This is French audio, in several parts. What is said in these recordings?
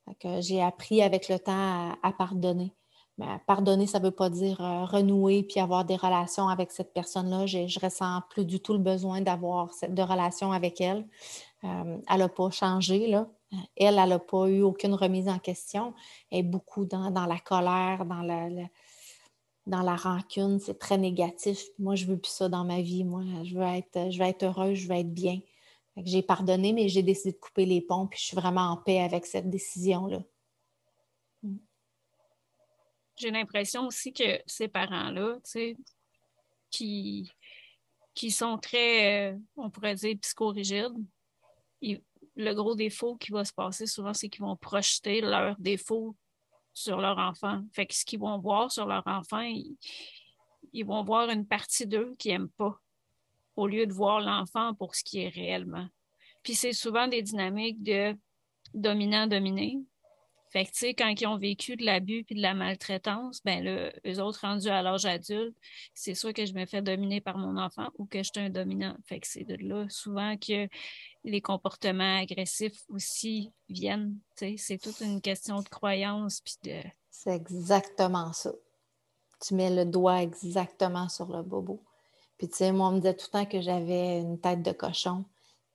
Fait que j'ai appris avec le temps à pardonner. Mais pardonner, ça ne veut pas dire renouer puis avoir des relations avec cette personne-là. Je ne ressens plus du tout le besoin d'avoir de relations avec elle. Elle n'a pas changé, là. Elle n'a pas eu aucune remise en question. Elle est beaucoup dans la colère, dans la rancune. C'est très négatif. Moi, je ne veux plus ça dans ma vie. Moi, je veux être heureuse, je veux être bien. Fait que j'ai pardonné, mais j'ai décidé de couper les ponts, puis je suis vraiment en paix avec cette décision-là. J'ai l'impression aussi que ces parents-là, tu sais, qui, qui sont très, on pourrait dire, psychorigides, ils- le gros défaut qui va se passer souvent, c'est qu'ils vont projeter leurs défauts sur leur enfant. Fait que ce qu'ils vont voir sur leur enfant, ils vont voir une partie d'eux qu'ils n'aiment pas, au lieu de voir l'enfant pour ce qui est réellement. Puis c'est souvent des dynamiques de dominant-dominé. Fait que, tu sais, quand ils ont vécu de l'abus puis de la maltraitance, ben là, eux autres rendus à l'âge adulte, c'est sûr que je me fais dominer par mon enfant ou que je suis un dominant. Fait que c'est de là souvent que les comportements agressifs aussi viennent. Tu sais, c'est toute une question de croyance puis de... C'est exactement ça. Tu mets le doigt exactement sur le bobo. Puis, tu sais, moi, on me disait tout le temps que j'avais une tête de cochon,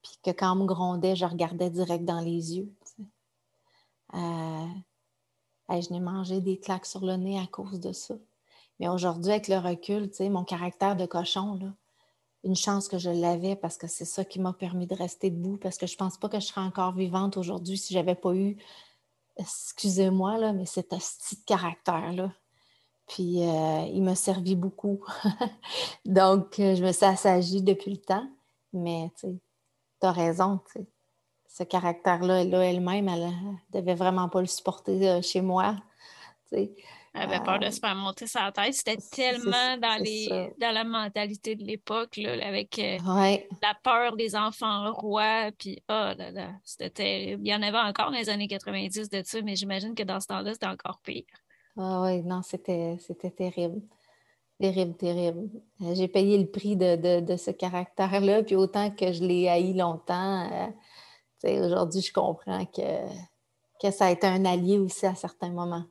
puis que quand on me grondait, je regardais direct dans les yeux. Tu sais. Je n'ai mangé des claques sur le nez à cause de ça. Mais aujourd'hui, avec le recul, tu sais, mon caractère de cochon, là, une chance que je l'avais parce que c'est ça qui m'a permis de rester debout, parce que je pense pas que je serais encore vivante aujourd'hui si j'avais pas eu, excusez-moi, là, mais cet hostie de caractère-là. Puis, il m'a servi beaucoup. Donc, je me suis assagie depuis le temps. Mais, tu sais, t'as raison, tu sais. Ce caractère-là, elle-même, elle devait vraiment pas le supporter chez moi, tu sais. Elle avait peur de se faire monter sa tête. C'était tellement C'est ça. dans la mentalité de l'époque, là, avec Ouais. la peur des enfants rois, puis oh là là, c'était terrible. Il y en avait encore dans les années 90 de ça, mais j'imagine que dans ce temps-là, c'était encore pire. Ah ouais, non, c'était terrible. Terrible, terrible. J'ai payé le prix de ce caractère-là, puis autant que je l'ai haï longtemps, tu sais, aujourd'hui, je comprends que ça a été un allié aussi à certains moments.